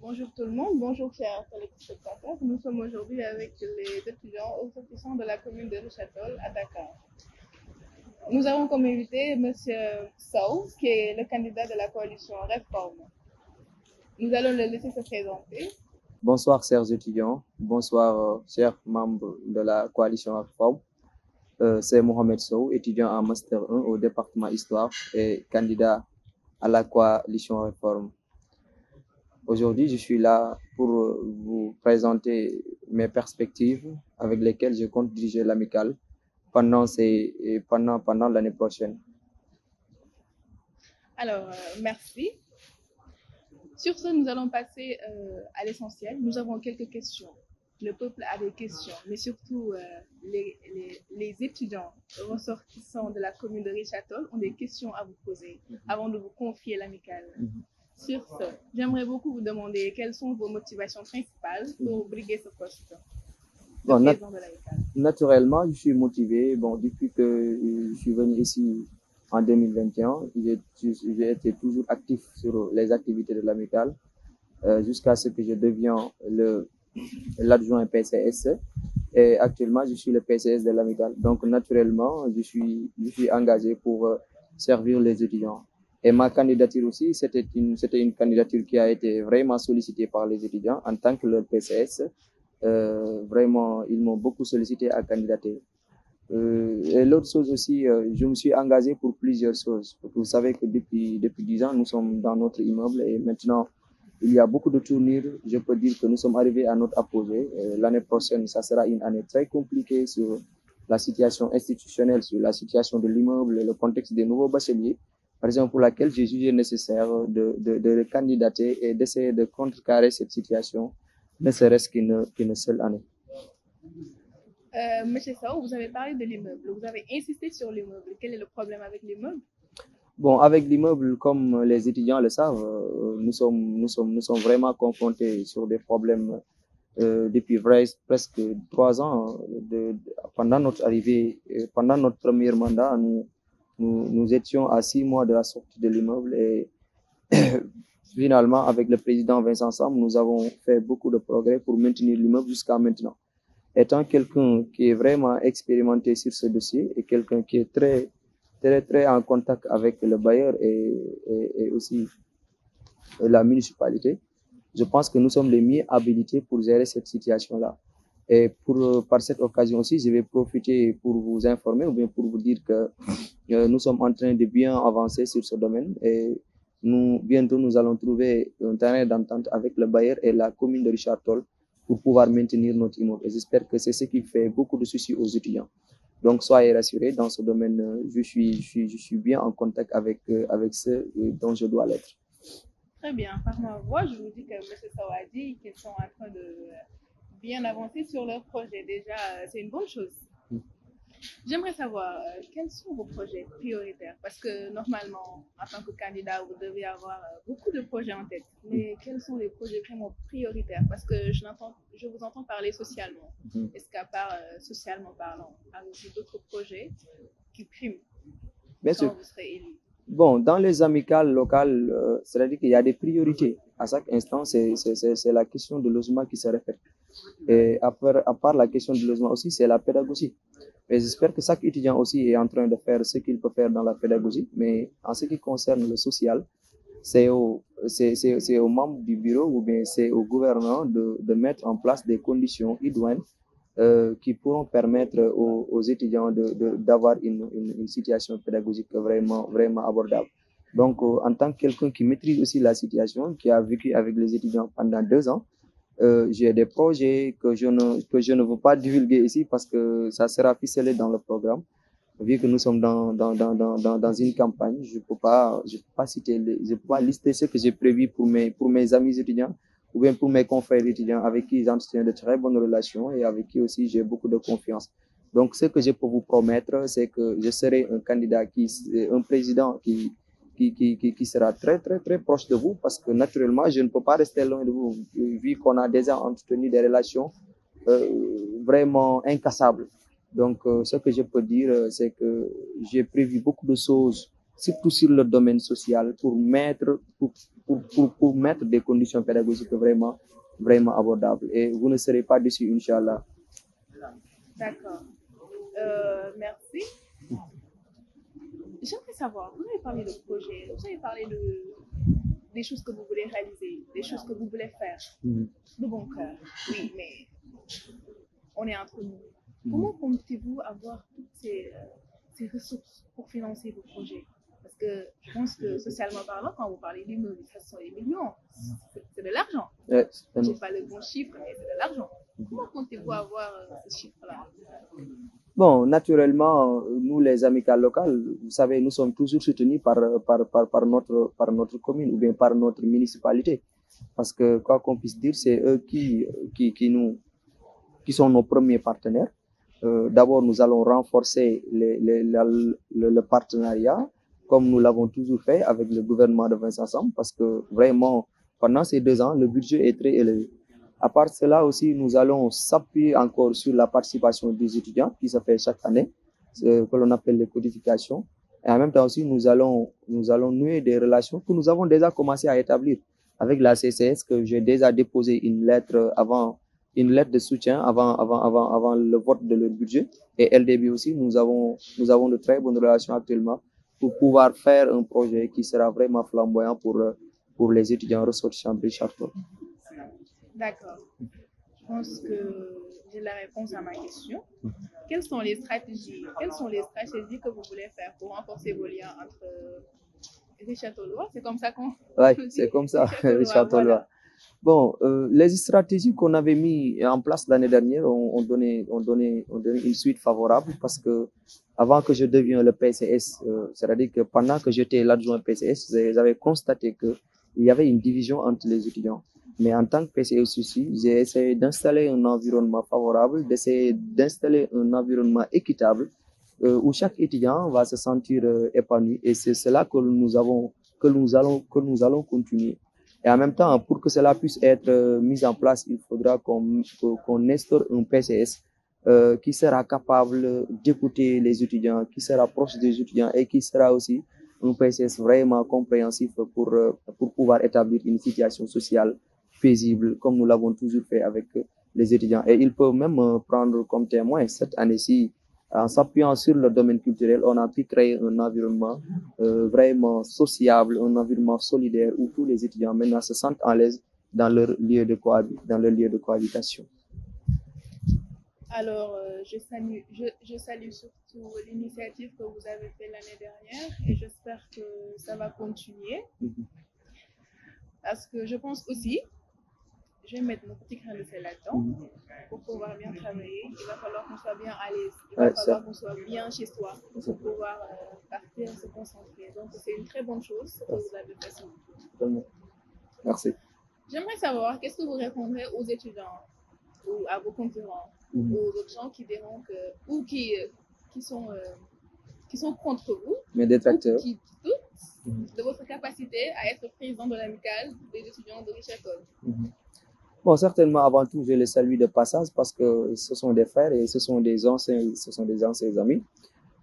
Bonjour tout le monde, bonjour chers téléspectateurs. Nous sommes aujourd'hui avec les étudiants ressortissants de la commune de Richatol à Dakar. Nous avons comme invité Monsieur Sow, qui est le candidat de la coalition Réforme. Nous allons le laisser se présenter. Bonsoir, chers étudiants. Bonsoir, chers membres de la coalition Réforme. C'est Mohamed Sow, étudiant en Master 1 au département Histoire et candidat à la coalition Réforme. Aujourd'hui, je suis là pour vous présenter mes perspectives avec lesquelles je compte diriger l'amicale pendant l'année prochaine. Alors, merci. Sur ce, nous allons passer à l'essentiel. Nous avons quelques questions. Le peuple a des questions, mais surtout les étudiants ressortissants de la commune de Richatol ont des questions à vous poser avant de vous confier l'amicale. Sur ce, j'aimerais beaucoup vous demander quelles sont vos motivations principales pour briguer ce poste de président de l'amicale. Naturellement, je suis motivé. Depuis que je suis venu ici en 2021, j'ai été toujours actif sur les activités de l'amicale jusqu'à ce que je devienne l'adjoint PCS. Et actuellement, je suis le PCS de l'amicale. Donc, naturellement, je suis engagé pour servir les étudiants. Et ma candidature aussi, c'était une candidature qui a été vraiment sollicitée par les étudiants en tant que leur PCS. Vraiment, ils m'ont beaucoup sollicité à candidater. Et l'autre chose aussi, je me suis engagé pour plusieurs choses. Vous savez que depuis 10 ans, nous sommes dans notre immeuble et maintenant, il y a beaucoup de tournures. Je peux dire que nous sommes arrivés à notre apogée. L'année prochaine, ça sera une année très compliquée sur la situation institutionnelle, sur la situation de l'immeuble, le contexte des nouveaux bacheliers, raison pour laquelle j'ai jugé nécessaire de candidater et d'essayer de contrecarrer cette situation, ne serait-ce qu'une seule année. Monsieur Sow, vous avez parlé de l'immeuble, vous avez insisté sur l'immeuble. Quel est le problème avec l'immeuble? Bon, avec l'immeuble, comme les étudiants le savent, nous sommes vraiment confrontés sur des problèmes depuis presque 3 ans. Pendant notre arrivée, pendant notre premier mandat, nous étions à 6 mois de la sortie de l'immeuble et finalement, avec le président Vincent Sam, nous avons fait beaucoup de progrès pour maintenir l'immeuble jusqu'à maintenant. Étant quelqu'un qui est vraiment expérimenté sur ce dossier et quelqu'un qui est très en contact avec le bailleur et aussi la municipalité, je pense que nous sommes les mieux habilités pour gérer cette situation-là. Et par cette occasion aussi, je vais profiter pour vous informer ou bien pour vous dire que nous sommes en train de bien avancer sur ce domaine et bientôt nous allons trouver un terrain d'entente avec le bailleur et la commune de Richard-Toll pour pouvoir maintenir notre immeuble. Et j'espère que c'est ce qui fait beaucoup de soucis aux étudiants. Donc, soyez rassurés, dans ce domaine, je suis bien en contact avec ceux dont je dois l'être. Très bien. Par ma voix, je vous dis que M. Sow a dit qu'ils sont en train de bien avancer sur leur projet. Déjà, c'est une bonne chose. J'aimerais savoir quels sont vos projets prioritaires parce que normalement, en tant que candidat, vous devez avoir beaucoup de projets en tête. Mais quels sont les projets vraiment prioritaires? Parce que je vous entends parler socialement. Est-ce qu'à part socialement parlant, avez-vous d'autres projets qui priment quand vous serez élu? Bon, dans les amicales locales, c'est-à-dire qu'il y a des priorités. À chaque instant, c'est la question de logement qui se répète. Et à part la question du logement aussi, c'est la pédagogie. Et j'espère que chaque étudiant aussi est en train de faire ce qu'il peut faire dans la pédagogie. Mais en ce qui concerne le social, c'est aux membres du bureau ou bien c'est au gouvernement de mettre en place des conditions idoines qui pourront permettre aux étudiants d'avoir une situation pédagogique vraiment abordable. Donc, en tant que quelqu'un qui maîtrise aussi la situation, qui a vécu avec les étudiants pendant 2 ans, j'ai des projets que je ne veux pas divulguer ici parce que ça sera ficelé dans le programme. Vu que nous sommes dans une campagne, je peux pas lister ce que j'ai prévu pour mes amis étudiants ou bien pour mes confrères étudiants avec qui j'entretiens de très bonnes relations et avec qui aussi j'ai beaucoup de confiance. Donc, ce que je peux vous promettre, c'est que je serai un candidat un président qui sera très proche de vous parce que naturellement, je ne peux pas rester loin de vous vu qu'on a déjà entretenu des relations vraiment incassables. Donc, ce que je peux dire, c'est que j'ai prévu beaucoup de choses, surtout sur le domaine social, pour mettre des conditions pédagogiques vraiment, vraiment abordables. Et vous ne serez pas déçus, Inch'Allah. D'accord. Merci. J'aimerais savoir, vous avez parlé de projet, vous avez parlé des choses que vous voulez réaliser, des choses que vous voulez faire. De bon cœur, oui, mais on est entre nous. Comment comptez-vous avoir toutes ces ressources pour financer vos projets? Parce que je pense que socialement parlant, quand vous parlez d'immeubles, ce sont des millions. C'est de l'argent. Ouais, Je n'ai pas le bon chiffre, mais c'est de l'argent. Comment comptez-vous avoir ce chiffre-là? Bon, naturellement, nous, les amicales locales, vous savez, nous sommes toujours soutenus par notre commune ou bien par notre municipalité. Parce que, quoi qu'on puisse dire, c'est eux qui sont nos premiers partenaires. D'abord, nous allons renforcer le partenariat, comme nous l'avons toujours fait avec le gouvernement de Vincent Sam, parce que vraiment, pendant ces 2 ans, le budget est très élevé. À part cela aussi, nous allons s'appuyer encore sur la participation des étudiants qui se fait chaque année, que l'on appelle les codifications. Et en même temps aussi, nous allons nouer des relations que nous avons déjà commencé à établir avec la CCS, que j'ai déjà déposé une lettre de soutien avant le vote de leur budget. Et LDB aussi, nous avons de très bonnes relations actuellement pour pouvoir faire un projet qui sera vraiment flamboyant pour les étudiants ressortissants de Richard-Toll. D'accord. Je pense que j'ai la réponse à ma question. Quelles sont les stratégies que vous voulez faire pour renforcer vos liens entre Richard-Tollois? C'est comme ça qu'on Oui, c'est comme ça, Richard-Tollois. Voilà. Bon, les stratégies qu'on avait mis en place l'année dernière ont donné une suite favorable parce que avant que je devienne le PCS, c'est-à-dire que pendant que j'étais l'adjoint PCS, j'avais constaté qu'il y avait une division entre les étudiants. Mais en tant que PCS aussi, j'ai essayé d'installer un environnement favorable, d'essayer d'installer un environnement équitable où chaque étudiant va se sentir épanoui. Et c'est cela que nous allons continuer. Et en même temps, pour que cela puisse être mis en place, il faudra qu'on instaure un PCS qui sera capable d'écouter les étudiants, qui sera proche des étudiants et qui sera aussi un PCS vraiment compréhensif pour pouvoir établir une situation sociale paisible, comme nous l'avons toujours fait avec les étudiants. Et ils peuvent même prendre comme témoin cette année-ci, en s'appuyant sur le domaine culturel, on a pu créer un environnement vraiment sociable, un environnement solidaire où tous les étudiants maintenant se sentent à l'aise dans leur lieu de cohabitation. Alors, je salue surtout l'initiative que vous avez faite l'année dernière et j'espère que ça va continuer. Parce que je pense aussi, je vais mettre mon petit grain de sel là-dedans pour pouvoir bien travailler. Il va falloir qu'on soit bien à l'aise. Il va falloir qu'on soit bien chez soi pour pouvoir partir, se concentrer. Donc, c'est une très bonne chose que vous avez fait. Merci. J'aimerais savoir, qu'est-ce que vous répondrez aux étudiants ou à vos concurrents ou aux autres gens qui diront que, ou qui sont contre vous, mes détracteurs, qui doutent de votre capacité à être président de l'amicale des étudiants de Richard-Toll. Bon, certainement, avant tout, je les salue de passage parce que ce sont des frères et ce sont des anciens amis.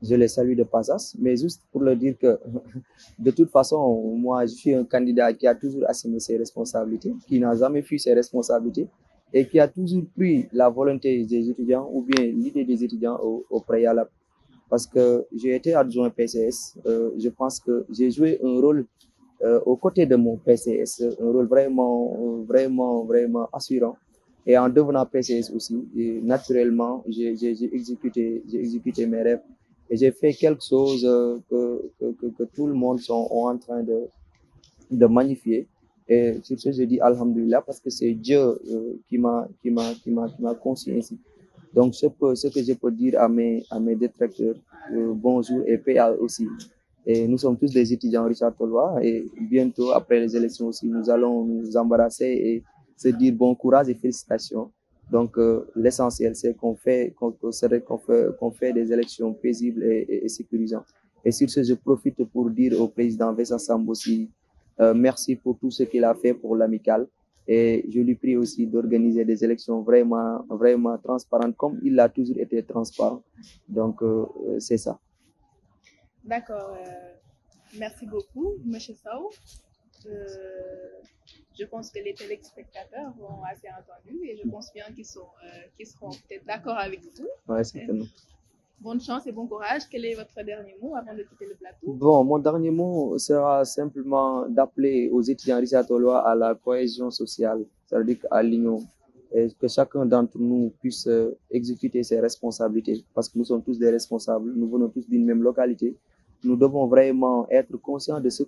Je les salue de passage, mais juste pour leur dire que de toute façon, moi, je suis un candidat qui a toujours assumé ses responsabilités, qui n'a jamais fui ses responsabilités et qui a toujours pris la volonté des étudiants ou bien l'idée des étudiants au préalable. Parce que j'ai été adjoint PCS, je pense que j'ai joué un rôle aux côtés de mon PCS, un rôle vraiment assurant. Et en devenant PCS aussi, et naturellement, j'ai exécuté mes rêves. Et j'ai fait quelque chose que tout le monde sont en train de magnifier. Et sur ce, je dis Alhamdulillah parce que c'est Dieu qui m'a conçu ainsi. Donc, ce que je peux dire à mes détracteurs, bonjour et paix aussi. Et nous sommes tous des étudiants Richard-Tollois et bientôt, après les élections aussi, nous allons nous embarrasser et se dire bon courage et félicitations. Donc, l'essentiel, c'est qu'on fait des élections paisibles et sécurisantes. Et sur ce, je profite pour dire au président Vincent Sam aussi merci pour tout ce qu'il a fait pour l'amicale. Et je lui prie aussi d'organiser des élections vraiment transparentes, comme il a toujours été transparent. Donc, c'est ça. D'accord. Merci beaucoup, M. Sow. Je pense que les téléspectateurs vont assez entendre et je pense bien qu'ils seront peut-être d'accord avec vous. Ouais, certainement. Bonne chance et bon courage. Quel est votre dernier mot avant de quitter le plateau? Bon, mon dernier mot sera simplement d'appeler aux étudiants risatolois à la cohésion sociale, c'est-à-dire à l'union, et que chacun d'entre nous puisse exécuter ses responsabilités, parce que nous sommes tous des responsables, nous venons tous d'une même localité. Nous devons vraiment être conscients de ce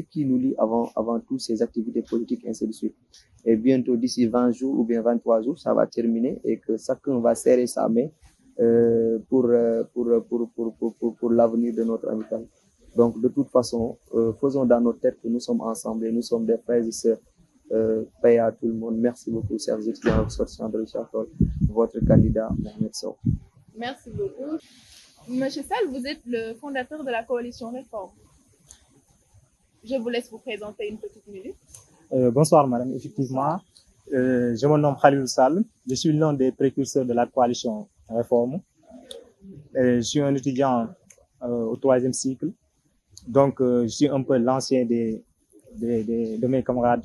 qui nous lie avant toutes ces activités politiques, ainsi de suite. Et bientôt, d'ici 20 jours ou bien 23 jours, ça va terminer et que chacun va serrer sa main pour l'avenir de notre amicale. Donc, de toute façon, faisons dans notre tête que nous sommes ensemble et nous sommes des frères et sœurs. Paix à tout le monde. Merci beaucoup, chers étudiants sortants de Richard Toll, votre candidat, Mohamed Sow. Merci beaucoup. Monsieur Sall, vous êtes le fondateur de la coalition Réforme. Je vous laisse vous présenter une petite minute. Bonsoir, madame. Effectivement, je me nomme Khalil Sall. Je suis l'un des précurseurs de la coalition Réforme. Je suis un étudiant au 3e cycle. Donc, je suis un peu l'ancien de mes camarades.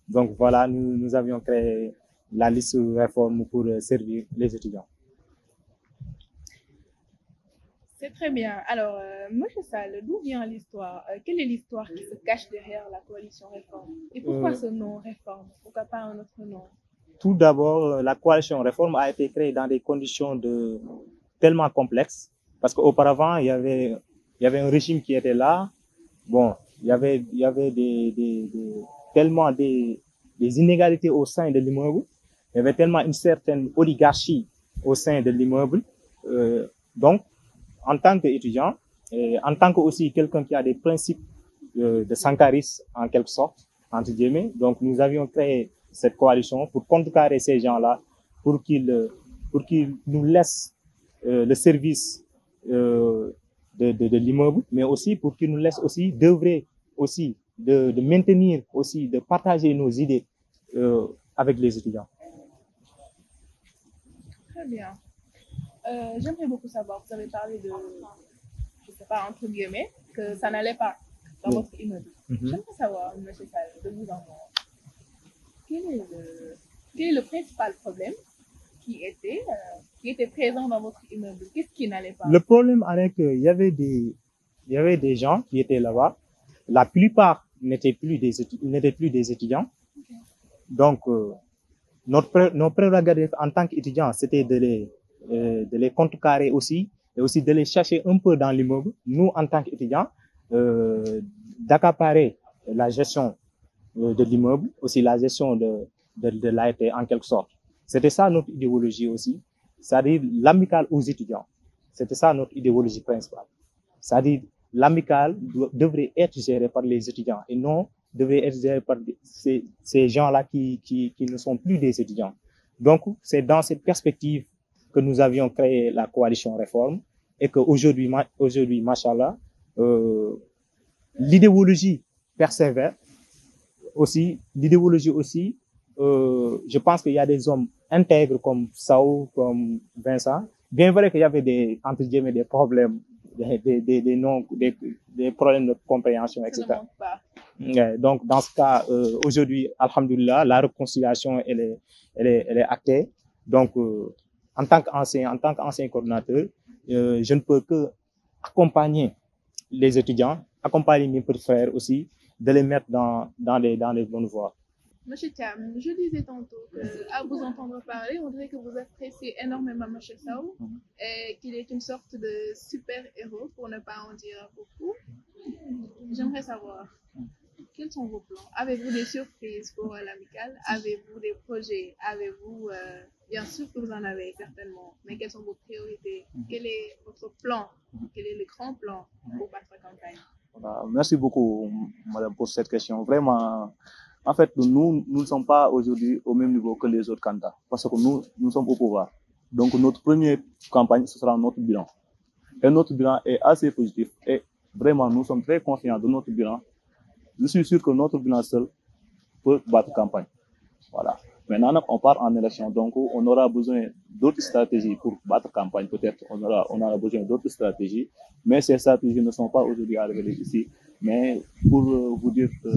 Donc, voilà, nous avions créé la liste Réforme pour servir les étudiants. C'est très bien. Alors, monsieur Sall, d'où vient l'histoire? Quelle est l'histoire qui se cache derrière la coalition Réforme? Et pourquoi ce nom Réforme? Pourquoi pas un autre nom? Tout d'abord, la coalition Réforme a été créée dans des conditions tellement complexes. Parce qu'auparavant, il y avait un régime qui était là. Bon, il y avait tellement des inégalités au sein de l'immeuble. Il y avait tellement une certaine oligarchie au sein de l'immeuble. Donc, en tant qu'étudiant, et en tant que aussi quelqu'un qui a des principes de sankarisme, en quelque sorte, entre guillemets, donc nous avions créé cette coalition pour contrecarrer ces gens-là, pour qu'ils nous laissent le service de l'immeuble, mais aussi pour qu'ils nous laissent aussi d'œuvrer, aussi de maintenir, aussi de partager nos idées avec les étudiants. Très bien. J'aimerais beaucoup savoir, vous avez parlé de, je ne sais pas, entre guillemets, que ça n'allait pas dans votre immeuble. J'aimerais savoir, M. Sall, de vous en voir, quel est le principal problème qui était présent dans votre immeuble? Qu'est-ce qui n'allait pas? Le problème est qu'il y avait des gens qui étaient là-bas. La plupart n'étaient plus des étudiants. Okay. Donc, nos prérogatives en tant qu'étudiants, c'était de les contrecarrer aussi, et aussi de les chercher un peu dans l'immeuble. Nous, en tant qu'étudiants, d'accaparer la gestion de l'immeuble, aussi la gestion de l'AET en quelque sorte. C'était ça notre idéologie aussi, c'est-à-dire l'amicale aux étudiants. C'était ça notre idéologie principale. C'est-à-dire l'amicale devrait être gérée par les étudiants et non devrait être gérée par ces gens-là qui ne sont plus des étudiants. Donc, c'est dans cette perspective que nous avions créé la coalition Réforme et qu'aujourd'hui, machallah, l'idéologie persévère aussi, je pense qu'il y a des hommes intègres comme Sao, comme Vincent. Bien vrai qu'il y avait entre guillemets, des problèmes, des problèmes de compréhension, etc. Donc, dans ce cas, aujourd'hui, alhamdoulilah, la réconciliation, elle est actée. Donc, en tant qu'ancien coordinateur, je ne peux que accompagner les étudiants, accompagner mes petits frères aussi, de les mettre dans les bonnes voies. Monsieur Thiam, je disais tantôt qu'à vous entendre parler, on dirait que vous appréciez énormément Monsieur Sow et qu'il est une sorte de super-héros, pour ne pas en dire beaucoup. J'aimerais savoir, quels sont vos plans? Avez-vous des surprises pour l'amicale? Avez-vous des projets? Avez-vous, bien sûr que vous en avez certainement, mais quelles sont vos priorités? Quel est votre plan? Quel est le grand plan pour votre campagne? Voilà, merci beaucoup, madame, pour cette question. Vraiment, en fait, nous ne sommes pas aujourd'hui au même niveau que les autres candidats, parce que nous sommes au pouvoir. Donc, notre première campagne, ce sera notre bilan. Et notre bilan est assez positif. Et vraiment, nous sommes très confiants de notre bilan. Je suis sûr que notre bilan seul peut battre campagne. Voilà. Maintenant, on part en élection, donc on aura besoin d'autres stratégies pour battre campagne. Peut-être on aura besoin d'autres stratégies, mais ces stratégies ne sont pas aujourd'hui à révéler ici. Mais pour vous dire que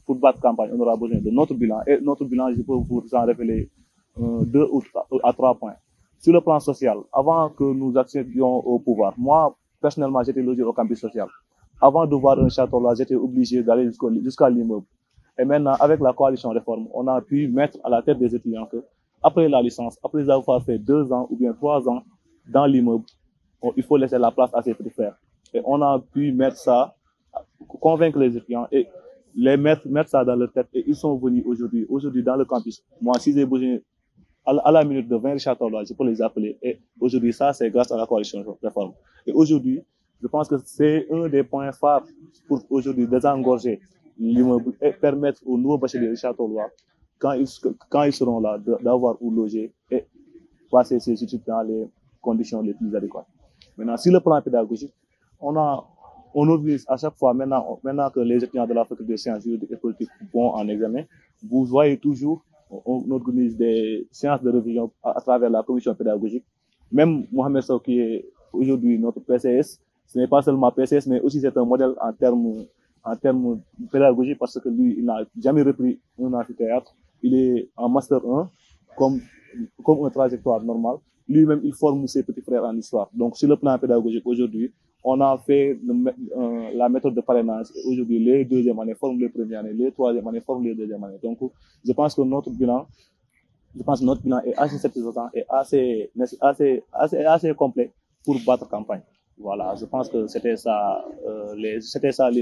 pour battre campagne, on aura besoin de notre bilan. Et notre bilan, je peux vous en révéler 2 ou 3 points. Sur le plan social, avant que nous accédions au pouvoir, moi, personnellement, j'étais logé au campus social. Avant de voir un château là, j'étais obligé d'aller jusqu'à l'immeuble. Et maintenant, avec la coalition réforme, on a pu mettre à la tête des étudiants que, après la licence, après avoir fait 2 ans ou bien 3 ans dans l'immeuble, il faut laisser la place à ses petits frères. Et on a pu mettre ça, convaincre les étudiants et les mettre ça dans leur tête. Et ils sont venus aujourd'hui dans le campus. Moi, si j'ai besoin à la minute de 20 Richard là, je peux les appeler. Et aujourd'hui, ça, c'est grâce à la coalition réforme. Et aujourd'hui, je pense que c'est un des points phares pour aujourd'hui désengorger l'immeuble et permettre aux nouveaux bacheliers Richard Tollois, quand ils seront là, d'avoir où loger et passer ces études dans les conditions les plus adéquates. Maintenant, sur le plan pédagogique, on organise à chaque fois, maintenant que les étudiants de la faculté de sciences juridiques et politiques vont en examen, vous voyez toujours, on organise des séances de révision à travers la commission pédagogique. Même Mohamed Sow, qui est aujourd'hui notre PCS, ce n'est pas seulement PCS, mais aussi c'est un modèle en termes pédagogiques parce que lui, il n'a jamais repris un amphithéâtre. Il est en Master 1, comme une trajectoire normale. Lui-même, il forme ses petits frères en histoire. Donc, sur le plan pédagogique, aujourd'hui, on a fait la méthode de parrainage. Aujourd'hui, les deuxièmes années forment les premières années, les troisièmes années forment les deuxièmes années. Donc, je pense que notre bilan est assez satisfaisant et assez complet pour battre campagne. Voilà, je pense que c'était ça les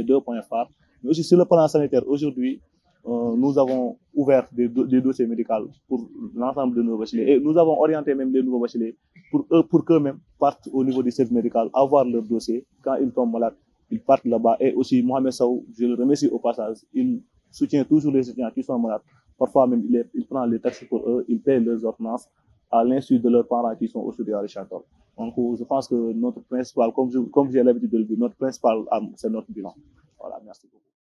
2 points phares. Mais aussi sur le plan sanitaire, aujourd'hui, nous avons ouvert des dossiers médicaux pour l'ensemble de nos bacheliers et nous avons orienté même les nouveaux bacheliers pour qu'eux-mêmes partent au niveau du service médical, avoir leur dossier. Quand ils tombent malades, ils partent là-bas. Et aussi, Mohamed Sow, je le remercie au passage, il soutient toujours les étudiants qui sont malades. Parfois même, il prend les taxes pour eux, il paye leurs ordonnances à l'insu de leurs parents qui sont aujourd'hui à Richard Toll. Donc, je pense que notre principal, comme j'ai l'habitude de le dire, notre principal, c'est notre bilan. Voilà, merci beaucoup.